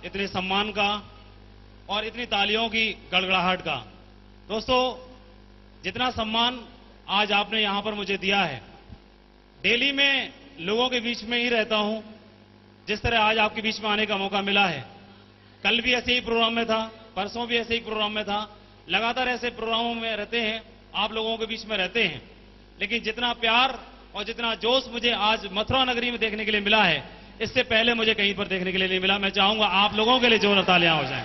इतने सम्मान का और इतनी तालियों की गड़गड़ाहट का। दोस्तों, जितना सम्मान आज आपने यहां पर मुझे दिया है, डेली में लोगों के बीच में ही रहता हूं, जिस तरह आज आपके बीच में आने का मौका मिला है, कल भी ऐसे ही प्रोग्राम में था, परसों भी ऐसे ही प्रोग्राम में था, लगातार ऐसे प्रोग्रामों में रहते हैं, आप लोगों के बीच में रहते हैं, लेकिन जितना प्यार और जितना जोश मुझे आज मथुरा नगरी में देखने के लिए मिला है, इससे पहले मुझे कहीं पर देखने के लिए नहीं मिला। मैं चाहूंगा आप लोगों के लिए जोर तालियां हो जाएं।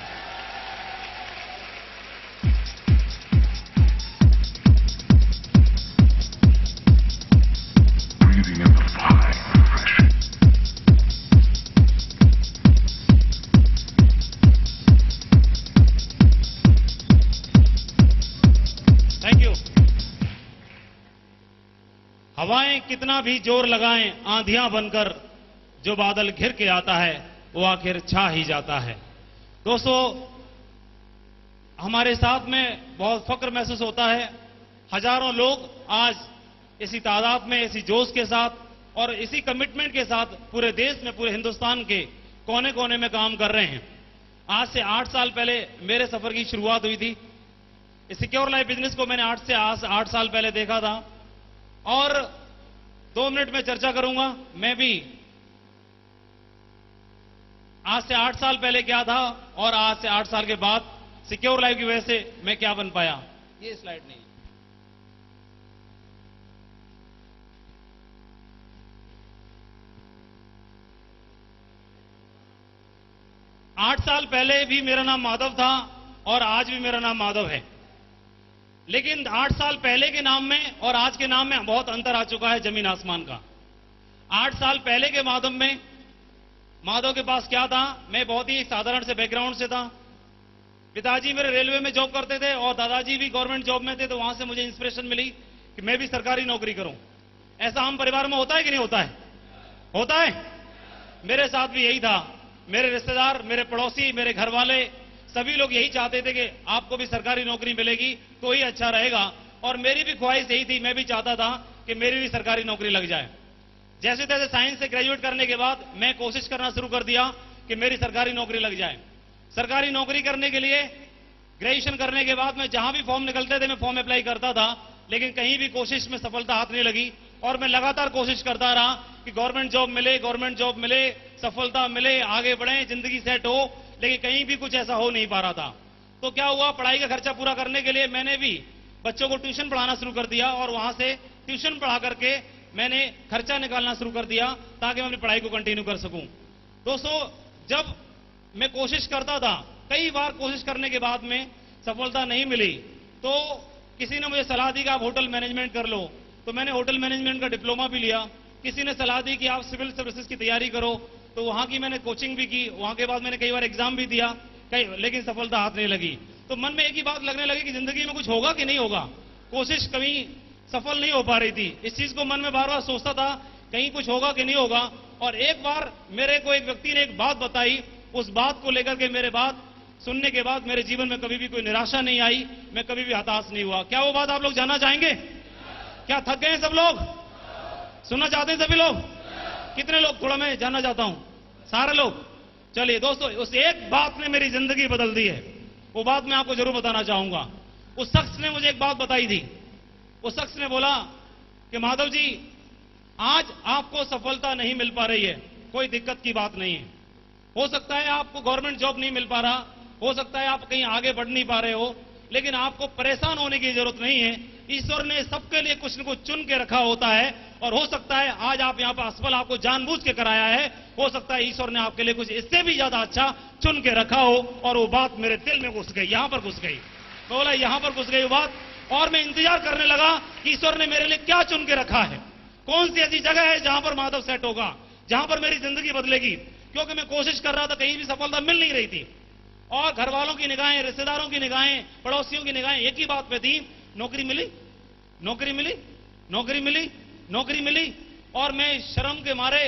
Thank you. हवाएं कितना भी जोर लगाएं, आंधियां बनकर जो बादल घिर के आता है वो आखिर छा ही जाता है। दोस्तों, हमारे साथ में बहुत फक्र महसूस होता है। हजारों लोग आज इसी तादाद में, इसी जोश के साथ और इसी कमिटमेंट के साथ पूरे देश में, पूरे हिंदुस्तान के कोने कोने में काम कर रहे हैं। आज से 8 साल पहले मेरे सफर की शुरुआत हुई थी। इस सिक्योर लाइफ बिजनेस को मैंने 8 साल पहले देखा था और 2 मिनट में चर्चा करूंगा। मैं भी आज से 8 साल पहले क्या था और आज से 8 साल के बाद सिक्योर लाइफ की वजह से मैं क्या बन पाया। ये स्लाइड नहीं। 8 साल पहले भी मेरा नाम माधव था और आज भी मेरा नाम माधव है, लेकिन 8 साल पहले के नाम में और आज के नाम में बहुत अंतर आ चुका है, जमीन आसमान का। 8 साल पहले के माधव के पास क्या था? मैं बहुत ही साधारण से बैकग्राउंड से था। पिताजी मेरे रेलवे में जॉब करते थे और दादाजी भी गवर्नमेंट जॉब में थे, तो वहां से मुझे इंस्पिरेशन मिली कि मैं भी सरकारी नौकरी करूं। ऐसा हम परिवार में होता है कि नहीं होता है? होता है। मेरे साथ भी यही था। मेरे रिश्तेदार, मेरे पड़ोसी, मेरे घर वाले सभी लोग यही चाहते थे कि आपको भी सरकारी नौकरी मिलेगी तो ही अच्छा रहेगा, और मेरी भी ख्वाहिश यही थी। मैं भी चाहता था कि मेरी भी सरकारी नौकरी लग जाए। जैसे तैसे साइंस से ग्रेजुएट करने के बाद मैं कोशिश करना शुरू कर दिया कि मेरी सरकारी नौकरी लग जाए। सरकारी नौकरी करने के लिए ग्रेजुएशन करने के बाद में जहां भी फॉर्म निकलते थे मैं फॉर्म अप्लाई करता था, लेकिन कहीं भी कोशिश में सफलता हाथ नहीं लगी। और मैं लगातार कोशिश करता रहा कि गवर्नमेंट जॉब मिले, सफलता मिले, आगे बढ़े, जिंदगी सेट हो, लेकिन कहीं भी कुछ ऐसा हो नहीं पा रहा था। तो क्या हुआ, पढ़ाई का खर्चा पूरा करने के लिए मैंने भी बच्चों को ट्यूशन पढ़ाना शुरू कर दिया और वहां से ट्यूशन पढ़ा करके मैंने खर्चा निकालना शुरू कर दिया ताकि मैं अपनी पढ़ाई को कंटिन्यू कर सकूं। दोस्तों, जब मैं कोशिश करता था, कई बार कोशिश करने के बाद में सफलता नहीं मिली, तो किसी ने मुझे सलाह दी कि आप होटल मैनेजमेंट कर लो, तो मैंने होटल मैनेजमेंट का डिप्लोमा भी लिया। किसी ने सलाह दी कि आप सिविल सर्विसेज की तैयारी करो, तो वहां की मैंने कोचिंग भी की। वहां के बाद मैंने कई बार एग्जाम भी दिया, लेकिन सफलता हाथ नहीं लगी। तो मन में एक ही बात लगने लगी कि जिंदगी में कुछ होगा कि नहीं होगा। कोशिश कभी सफल नहीं हो पा रही थी। इस चीज को मन में बार बार सोचता था, कहीं कुछ होगा कि नहीं होगा। और एक बार मेरे को एक व्यक्ति ने एक बात बताई, उस बात को लेकर के मेरे बात सुनने के बाद मेरे जीवन में कभी भी कोई निराशा नहीं आई, मैं कभी भी हताश नहीं हुआ। क्या वो बात आप लोग जानना चाहेंगे? क्या थक गए सब लोग? सुनना चाहते हैं सभी लोग? कितने लोग? थोड़ा मैं जानना चाहता हूं। सारे लोग? चलिए दोस्तों, उस एक बात ने मेरी जिंदगी बदल दी है। वो बात मैं आपको जरूर बताना चाहूंगा। उस शख्स ने मुझे एक बात बताई थी। उस शख्स ने बोला कि माधव जी, आज आपको सफलता नहीं मिल पा रही है, कोई दिक्कत की बात नहीं है। हो सकता है आपको गवर्नमेंट जॉब नहीं मिल पा रहा, हो सकता है आप कहीं आगे बढ़ नहीं पा रहे हो, लेकिन आपको परेशान होने की जरूरत नहीं है। ईश्वर ने सबके लिए कुछ न कुछ चुन के रखा होता है, और हो सकता है आज आप यहां पर असफल आपको जानबूझ के कराया है, हो सकता है ईश्वर ने आपके लिए कुछ इससे भी ज्यादा अच्छा चुन के रखा हो। और वो बात मेरे दिल में घुस गई, यहां पर घुस गई। बोला यहां पर घुस गई वो बात, और मैं इंतजार करने लगा कि ईश्वर ने मेरे लिए क्या चुन के रखा है, कौन सी ऐसी जगह है जहां पर माधव सेट होगा, जहां पर मेरी जिंदगी बदलेगी। क्योंकि मैं कोशिश कर रहा था, कहीं भी सफलता मिल नहीं रही थी, और घर वालों की निगाहें, रिश्तेदारों की निगाहें, पड़ोसियों की निगाहें एक ही बात पे थी, नौकरी मिली, नौकरी मिली, नौकरी मिली, नौकरी मिली। और मैं शर्म के मारे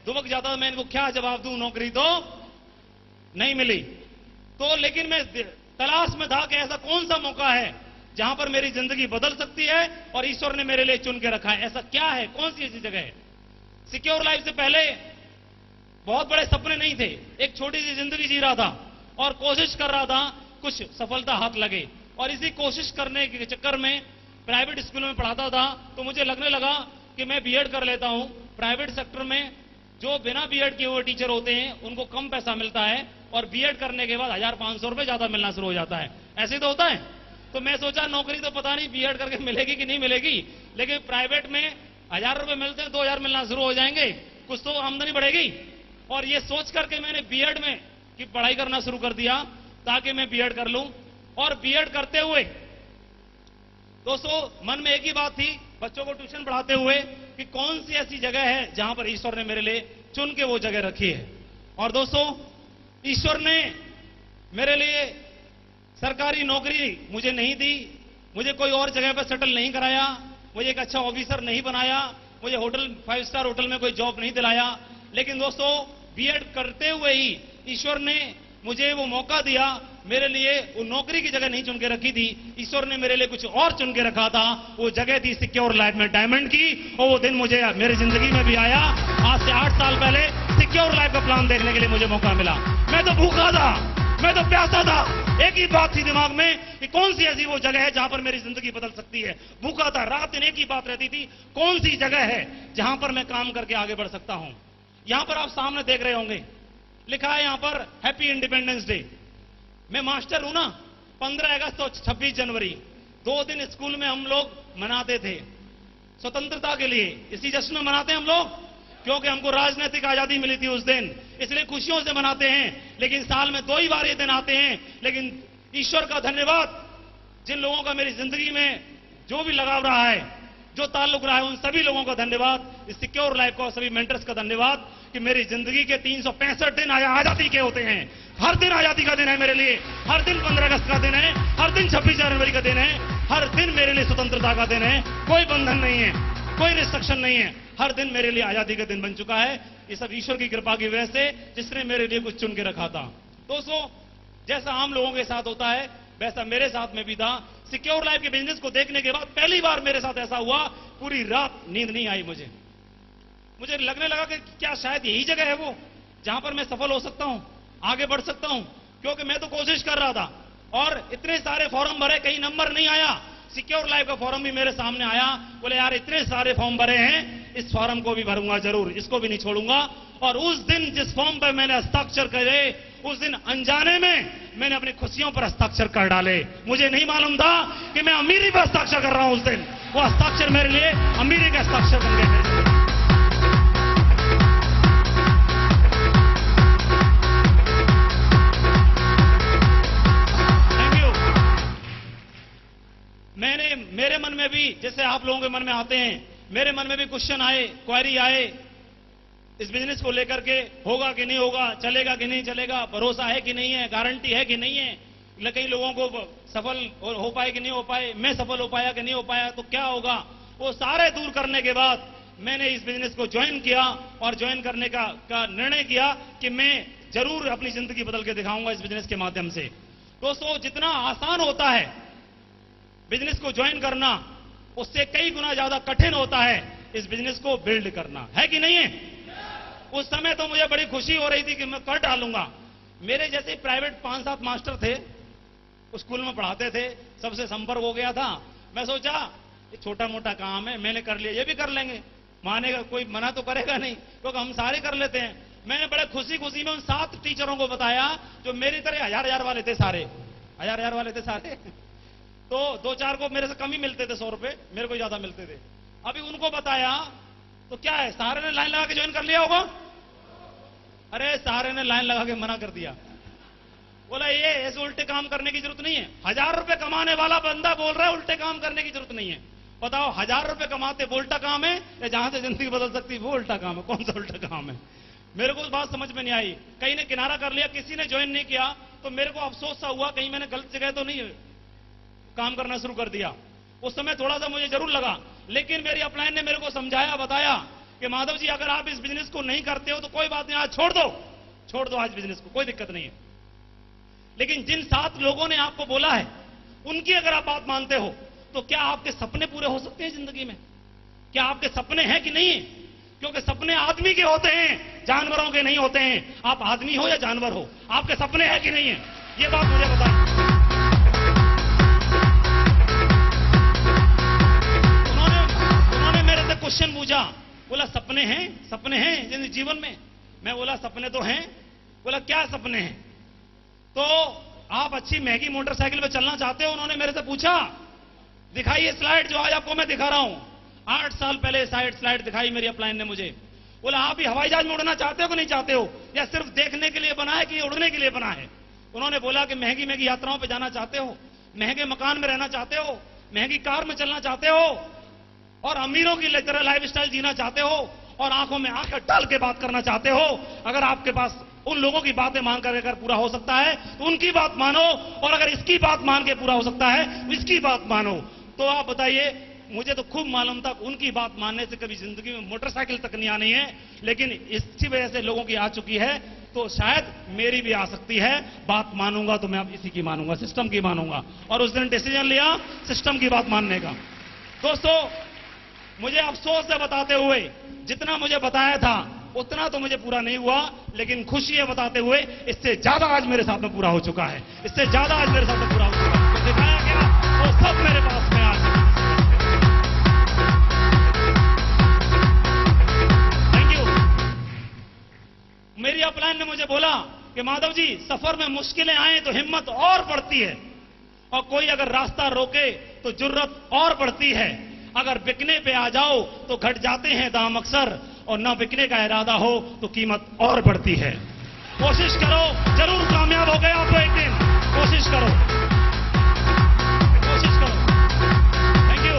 दुबक जाता था, मैं इनको क्या जवाब दूं, नौकरी तो नहीं मिली। तो लेकिन मैं तलाश में था कि ऐसा कौन सा मौका है जहां पर मेरी जिंदगी बदल सकती है और ईश्वर ने मेरे लिए चुन के रखा है। ऐसा क्या है, कौन सी ऐसी जगह है? सिक्योर लाइफ से पहले बहुत बड़े सपने नहीं थे, एक छोटी सी जिंदगी जी रहा था और कोशिश कर रहा था कुछ सफलता हाथ लगे। और इसी कोशिश करने के चक्कर में प्राइवेट स्कूलों में पढ़ाता था, तो मुझे लगने लगा कि मैं बीएड कर लेता हूं। प्राइवेट सेक्टर में जो बिना बीएड किए हुए टीचर होते हैं उनको कम पैसा मिलता है और बीएड करने के बाद 1,500 रुपए ज्यादा मिलना शुरू हो जाता है। ऐसे तो होता है। तो मैं सोचा नौकरी तो पता नहीं बीएड करके मिलेगी कि नहीं मिलेगी, लेकिन प्राइवेट में 1,000 रुपए मिलते हैं, 2,000 मिलना शुरू हो जाएंगे, कुछ तो आमदनी बढ़ेगी। और ये सोच करके मैंने बीएड में की पढ़ाई करना शुरू कर दिया ताकि मैं बीएड कर लूं। और बीएड करते हुए दोस्तों मन में एक ही बात थी, बच्चों को ट्यूशन पढ़ाते हुए, कि कौन सी ऐसी जगह है जहां पर ईश्वर ने मेरे लिए चुन के वो जगह रखी है। और दोस्तों ईश्वर ने मेरे लिए सरकारी नौकरी मुझे नहीं दी, मुझे कोई और जगह पर सेटल नहीं कराया, मुझे एक अच्छा ऑफिसर नहीं बनाया, मुझे होटल 5 स्टार होटल में कोई जॉब नहीं दिलाया। लेकिन दोस्तों बीएड करते हुए ही ईश्वर ने मुझे वो मौका दिया। मेरे लिए वो नौकरी की जगह नहीं चुन के रखी थी, ईश्वर ने मेरे लिए कुछ और चुन के रखा था। वो जगह थी सिक्योर लाइफ में डायमंड की, और वो दिन मुझे मेरी जिंदगी में भी आया। आज से 8 साल पहले सिक्योर लाइफ का प्लान देखने के लिए मुझे मौका मिला। मैं तो भूखा था, मैं तो प्यासा था, एक ही बात थी दिमाग में कि कौन सी ऐसी वो जगह है जहां पर मेरी जिंदगी बदल सकती है। भूखा था, रात दिन एक ही बात रहती थी, कौन सी जगह है जहां पर मैं काम करके आगे बढ़ सकता हूं। यहां पर आप सामने देख रहे होंगे लिखा है यहां पर हैप्पी इंडिपेंडेंस डे। मैं मास्टर हूं ना, 15 अगस्त और 26 जनवरी 2 दिन स्कूल में हम लोग मनाते थे स्वतंत्रता के लिए। इसी जश्न में मनाते हैं हम लोग क्योंकि हमको राजनीतिक आजादी मिली थी उस दिन, इसलिए खुशियों से मनाते हैं। लेकिन साल में 2 ही बार ये दिन आते हैं। लेकिन ईश्वर का धन्यवाद, जिन लोगों का मेरी जिंदगी में जो भी लगाव रहा है, जो ताल्लुक रहा है, उन सभी लोगों का धन्यवाद, इस सिक्योर लाइफ का सभी मेंटर्स का धन्यवाद कि मेरी जिंदगी के 365 दिन आजादी के होते हैं। हर दिन आजादी का दिन है मेरे लिए, हर दिन 15 अगस्त का दिन है, हर दिन 26 जनवरी का दिन है, हर दिन मेरे लिए स्वतंत्रता का दिन है। कोई बंधन नहीं है, कोई रिस्ट्रिक्शन नहीं है, हर दिन मेरे लिए आजादी का दिन बन चुका है। ये सब ईश्वर की कृपा की वजह से, जिसने मेरे लिए कुछ चुन के रखा था। दोस्तों जैसा आम लोगों के साथ होता है वैसा मेरे साथ में भी था। सिक्योर लाइफ के बिजनेस को देखने के बाद पहली बार मेरे साथ ऐसा हुआ, पूरी रात नींद नहीं आई मुझे लगने लगा कि क्या शायद यही जगह है वो जहां पर मैं सफल हो सकता हूं, आगे बढ़ सकता हूं। क्योंकि मैं तो कोशिश कर रहा था और इतने सारे फॉर्म भरे, कहीं नंबर नहीं आया। सिक्योर लाइफ का फॉर्म भी मेरे सामने आया, बोले यार इतने सारे फॉर्म भरे हैं, इस फॉर्म को भी भरूंगा जरूर, इसको भी नहीं छोड़ूंगा। और उस दिन जिस फॉर्म पर मैंने हस्ताक्षर करे, उस दिन अनजाने में मैंने अपनी खुशियों पर हस्ताक्षर कर डाले। मुझे नहीं मालूम था कि मैं अमीरी पर हस्ताक्षर कर रहा हूं। उस दिन वो हस्ताक्षर मेरे लिए अमीरी का हस्ताक्षर बन गए। मेरे मन में भी, जैसे आप लोगों के मन में आते हैं, मेरे मन में भी क्वेश्चन आए, क्वेरी आए इस बिजनेस को लेकर के, होगा कि नहीं होगा, चलेगा कि नहीं चलेगा, भरोसा है कि नहीं है, गारंटी है कि नहीं है, कई लोगों को सफल हो पाए कि नहीं हो पाए, मैं सफल हो पाया कि नहीं हो पाया, तो क्या होगा। वो सारे दूर करने के बाद मैंने इस बिजनेस को ज्वाइन किया और ज्वाइन करने का निर्णय किया कि मैं जरूर अपनी जिंदगी बदल के दिखाऊंगा इस बिजनेस के माध्यम से। दोस्तों जितना आसान होता है बिजनेस को ज्वाइन करना, उससे कई गुना ज्यादा कठिन होता है इस बिजनेस को बिल्ड करना, है कि नहीं है। उस समय तो मुझे बड़ी खुशी हो रही थी कि मैं कर डालूंगा। मेरे जैसे प्राइवेट 5-7 मास्टर थे, स्कूल में पढ़ाते थे, सबसे संपर्क हो गया था। मैं सोचा ये छोटा मोटा काम है, मैंने कर लिया, ये भी कर लेंगे, मानेगा कोई, मना तो करेगा नहीं, क्योंकि हम सारे कर लेते हैं। मैंने बड़े खुशी खुशी में उन 7 टीचरों को बताया जो मेरी तरह 1000 वाले थे, सारे 1000 वाले थे सारे। तो 2-4 को मेरे से कम ही मिलते थे, 100 रुपए, मेरे को ज्यादा मिलते थे। अभी उनको बताया तो क्या है, सारे ने लाइन लगा के ज्वाइन कर लिया होगा। अरे सारे ने लाइन लगा के मना कर दिया, बोला ये ऐसे उल्टे काम करने की जरूरत नहीं है। 1000 रुपए कमाने वाला बंदा बोल रहा है उल्टे काम करने की जरूरत नहीं है। बताओ 1000 रुपए कमाते वो उल्टा काम है, या जहां से जिंदगी बदल सकती है वो उल्टा काम है? कौन सा उल्टा काम है? मेरे को बात समझ में नहीं आई। कहीं ने किनारा कर लिया, किसी ने ज्वाइन नहीं किया, तो मेरे को अफसोस सा हुआ कहीं मैंने गलत जगह तो नहीं काम करना शुरू कर दिया। उस समय थोड़ा सा मुझे जरूर लगा, लेकिन मेरी अपलाइन ने मेरे को समझाया, बताया कि माधव जी अगर आप इस बिजनेस को नहीं करते हो तो कोई बात नहीं, आज छोड़ दो आज बिजनेस को, कोई दिक्कत नहीं है। लेकिन जिन 7 लोगों ने आपको बोला है, उनकी अगर आप बात मानते हो तो क्या आपके सपने पूरे हो सकते हैं जिंदगी में? क्या आपके सपने हैं कि नहीं है? क्योंकि सपने आदमी के होते हैं, जानवरों के नहीं होते हैं। आप आदमी हो या जानवर हो, आपके सपने हैं कि नहीं है, ये बात मुझे बताएं। उन्होंने मेरे से क्वेश्चन पूछा, बोला सपने हैं जीवन में? मैं बोला सपने तो हैं। बोला क्या सपने हैं? तो आप अच्छी महंगी मोटरसाइकिल पे चलना चाहते हो? उन्होंने मेरे से पूछा। दिखाइए स्लाइड जो आज आपको मैं दिखा रहा हूं। 8 साल पहले स्लाइड दिखाई मेरी अपलाइन ने मुझे। बोला आप भी हवाई जहाज में उड़ना चाहते हो कि नहीं चाहते हो, या सिर्फ देखने के लिए बना है कि उड़ने के लिए बना है? उन्होंने बोला कि महंगी महंगी यात्राओं पे जाना चाहते हो, महंगे मकान में रहना चाहते हो, महंगी कार में चलना चाहते हो, और अमीरों की तरह लाइफस्टाइल जीना चाहते हो, और आंखों में आंखें डाल के बात करना चाहते हो। अगर आपके पास उन लोगों की बातें मानकर अगर पूरा हो सकता है तो उनकी बात मानो, और अगर इसकी बात मान के पूरा हो सकता है तो इसकी बात मानो। तो आप बताइए, मुझे तो खूब मालूम था उनकी बात मानने से कभी जिंदगी में मोटरसाइकिल तक नहीं आनी है, लेकिन इसी वजह से लोगों की आ चुकी है, तो शायद मेरी भी आ सकती है। बात मानूंगा तो मैं अब इसी की मानूंगा, सिस्टम की मानूंगा। और उस दिन डिसीजन लिया सिस्टम की बात मानने का। दोस्तों, मुझे अफसोस से बताते हुए, जितना मुझे बताया था उतना तो मुझे पूरा नहीं हुआ, लेकिन खुशी है बताते हुए इससे ज्यादा आज मेरे साथ में पूरा हो चुका है, इससे ज्यादा आज मेरे साथ में पूरा हो चुका है। तो दिखाया गया वो सब मेरे पास में आज। Thank you. मेरी अपलाइन ने मुझे बोला कि माधव जी, सफर में मुश्किलें आए तो हिम्मत और बढ़ती है, और कोई अगर रास्ता रोके तो जुर्रत और बढ़ती है। अगर बिकने पे आ जाओ तो घट जाते हैं दाम अक्सर, और न बिकने का इरादा हो तो कीमत और बढ़ती है। कोशिश करो, जरूर कामयाब हो गए आप तो एक दिन। कोशिश करो, कोशिश करो। Thank you.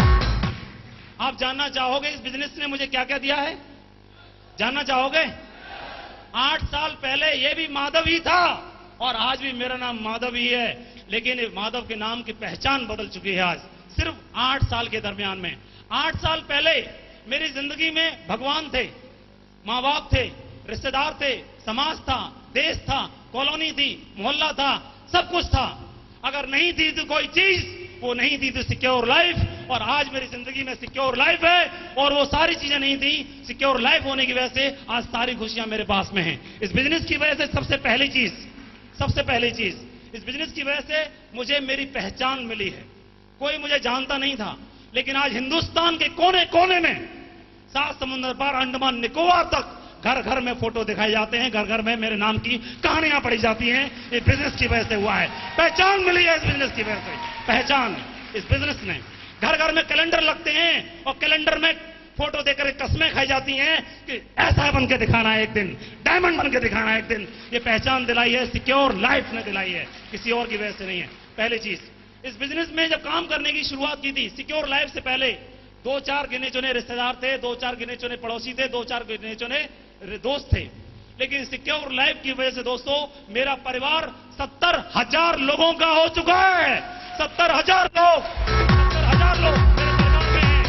आप जानना चाहोगे इस बिजनेस ने मुझे क्या क्या दिया है? जानना चाहोगे? 8 साल पहले ये भी माधव ही था, और आज भी मेरा नाम माधव ही है, लेकिन माधव के नाम की पहचान बदल चुकी है आज, सिर्फ 8 साल के दरमियान में। 8 साल पहले मेरी जिंदगी में भगवान थे, मां बाप थे, रिश्तेदार थे, समाज था, देश था, कॉलोनी थी, मोहल्ला था, सब कुछ था। अगर नहीं थी तो कोई चीज, वो नहीं थी तो सिक्योर लाइफ। और आज मेरी जिंदगी में सिक्योर लाइफ है, और वो सारी चीजें नहीं थी। सिक्योर लाइफ होने की वजह से आज सारी खुशियां मेरे पास में हैं। इस बिजनेस की वजह से सबसे पहली चीज, इस बिजनेस की वजह से मुझे मेरी पहचान मिली है। कोई मुझे जानता नहीं था, लेकिन आज हिंदुस्तान के कोने कोने में, 7 समुद्र पार अंडमान निकोबार तक, घर घर में फोटो दिखाए जाते हैं, घर घर में मेरे नाम की कहानियां पढ़ी जाती हैं। ये बिजनेस की वजह से हुआ है। पहचान मिली है इस बिजनेस की वजह से, पहचान इस बिजनेस ने। घर घर में कैलेंडर लगते हैं, और कैलेंडर में फोटो देकर कस्में खाई जाती हैं कि ऐसा बन के दिखाना है एक दिन, डायमंड बन के दिखाना है एक दिन। ये पहचान दिलाई है सिक्योर लाइफ ने दिलाई है, किसी और की वजह से नहीं है। पहली चीज, इस बिजनेस में जब काम करने की शुरुआत की थी, सिक्योर लाइफ से पहले 2-4 गिने चुने रिश्तेदार थे, 2-4 गिने चुने पड़ोसी थे, 2-4 गिने चुने दोस्त थे। लेकिन सिक्योर लाइफ की वजह से दोस्तों, मेरा परिवार 70,000 लोगों का हो चुका है। 70,000 लोग, 70,000 लोग मेरे परिवार में हैं।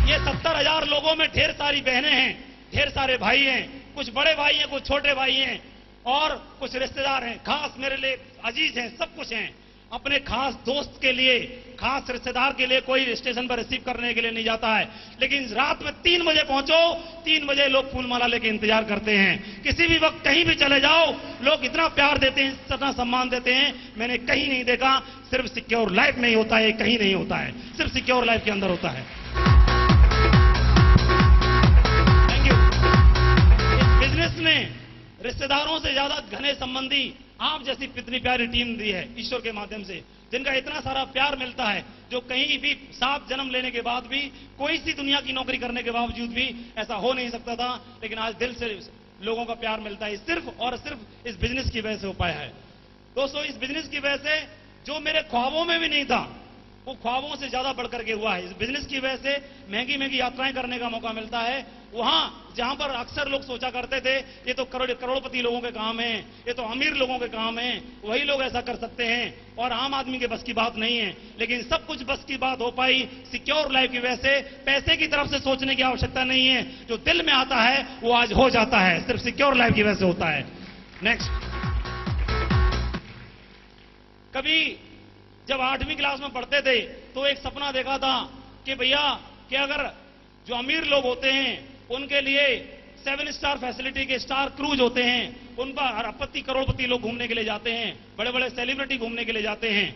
ये 70,000 लोगों में ढेर सारी बहनें हैं, ढेर सारे भाई हैं, कुछ बड़े भाई हैं, कुछ छोटे भाई हैं, और कुछ रिश्तेदार हैं, खास मेरे लिए अजीज हैं, सब कुछ हैं। अपने खास दोस्त के लिए, खास रिश्तेदार के लिए कोई स्टेशन पर रिसीव करने के लिए नहीं जाता है, लेकिन रात में 3 बजे पहुंचो, 3 बजे लोग फूलमाला लेके इंतजार करते हैं। किसी भी वक्त कहीं भी चले जाओ, लोग इतना प्यार देते हैं, इतना सम्मान देते हैं, मैंने कहीं नहीं देखा। सिर्फ सिक्योर लाइफ में ही होता है, कहीं नहीं होता है, सिर्फ सिक्योर लाइफ के अंदर होता है। Thank you. इस बिजनेस ने रिश्तेदारों से ज्यादा घने संबंधी आप जैसी इतनी प्यारी टीम दी है ईश्वर के माध्यम से, जिनका इतना सारा प्यार मिलता है, जो कहीं भी 7 जन्म लेने के बाद भी, कोई सी दुनिया की नौकरी करने के बावजूद भी ऐसा हो नहीं सकता था, लेकिन आज दिल से लोगों का प्यार मिलता है। सिर्फ और सिर्फ इस बिजनेस की वजह से हो पाया है। दोस्तों, इस बिजनेस की वजह से जो मेरे ख्वाबों में भी नहीं था, वो ख्वाबों से ज्यादा बढ़कर के हुआ है। इस बिजनेस की वजह से महंगी महंगी यात्राएं करने का मौका मिलता है। वहां जहां पर अक्सर लोग सोचा करते थे ये तो करोड़पति लोगों के काम है, ये तो अमीर लोगों के काम है, वही लोग ऐसा कर सकते हैं, और आम आदमी के बस की बात नहीं है। लेकिन सब कुछ बस की बात हो पाई सिक्योर लाइफ की वजह से। पैसे की तरफ से सोचने की आवश्यकता नहीं है, जो दिल में आता है वो आज हो जाता है, सिर्फ सिक्योर लाइफ की वजह से होता है। नेक्स्ट, कभी जब 8वीं क्लास में पढ़ते थे तो एक सपना देखा था कि भैया कि अगर जो अमीर लोग होते हैं उनके लिए 7 स्टार फैसिलिटी के स्टार क्रूज होते हैं, उन पर अरबपति करोड़पति लोग घूमने के लिए जाते हैं, बड़े बड़े सेलिब्रिटी घूमने के लिए जाते हैं,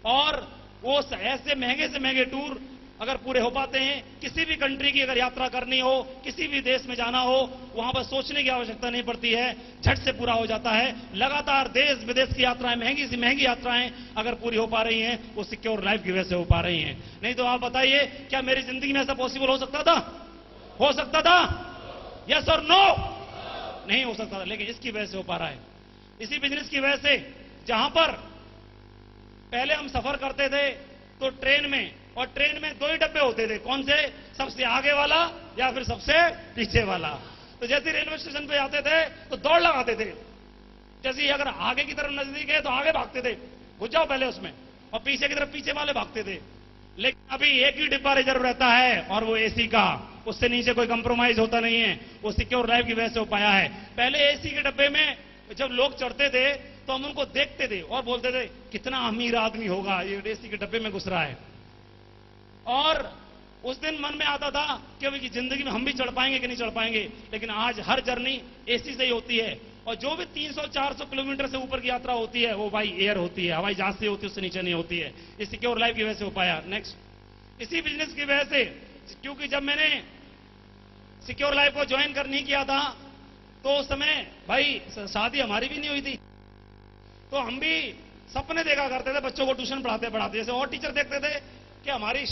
और वो ऐसे महंगे से महंगे टूर अगर पूरे हो पाते हैं, किसी भी कंट्री की अगर यात्रा करनी हो, किसी भी देश में जाना हो, वहां पर सोचने की आवश्यकता नहीं पड़ती है, झट से पूरा हो जाता है। लगातार देश विदेश की यात्राएं, महंगी से महंगी यात्राएं अगर पूरी हो पा रही हैं, वो सिक्योर लाइफ की वजह से हो पा रही हैं। नहीं तो आप बताइए, क्या मेरी जिंदगी में ऐसा पॉसिबल हो सकता था? हो सकता था? यस और नो? नहीं हो सकता था, लेकिन इसकी वजह से हो पा रहा है, इसी बिजनेस की वजह से। जहां पर पहले हम सफर करते थे तो ट्रेन में, और ट्रेन में 2 ही डब्बे होते थे, कौन से? सबसे आगे वाला या फिर सबसे पीछे वाला। तो जैसे रेलवे स्टेशन पे आते थे तो दौड़ लगाते थे, जैसे अगर आगे की तरफ नजदीक है तो आगे भागते थे, घुस जाओ पहले उसमें, और पीछे की तरफ पीछे वाले भागते थे। लेकिन अभी एक ही डिब्बा रिजर्व रहता है और वो एसी का, उससे नीचे कोई कंप्रोमाइज होता नहीं है, वो सिक्योर लाइफ की वजह से हो पाया है। पहले एसी के डब्बे में जब लोग चढ़ते थे तो हम उनको देखते थे और बोलते थे कितना अमीर आदमी होगा, ये एसी के डब्बे में घुस रहा है। और उस दिन मन में आता था कि अभी की जिंदगी में हम भी चढ़ पाएंगे कि नहीं चढ़ पाएंगे, लेकिन आज हर जर्नी एसी से ही होती है, और जो भी 300-400 किलोमीटर से ऊपर की यात्रा होती है वो भाई एयर होती है, हवाई जहाज से होती है, उससे नीचे नहीं होती है। ये सिक्योर लाइफ की वजह से हो पाया। नेक्स्ट, इसी बिजनेस की वजह से, क्योंकि जब मैंने सिक्योर लाइफ को ज्वाइन कर नहीं किया था तो उस समय भाई शादी हमारी भी नहीं हुई थी, तो हम भी सपने देखा करते थे बच्चों को ट्यूशन पढ़ाते पढ़ाते, जैसे और टीचर देखते थे कि हमारी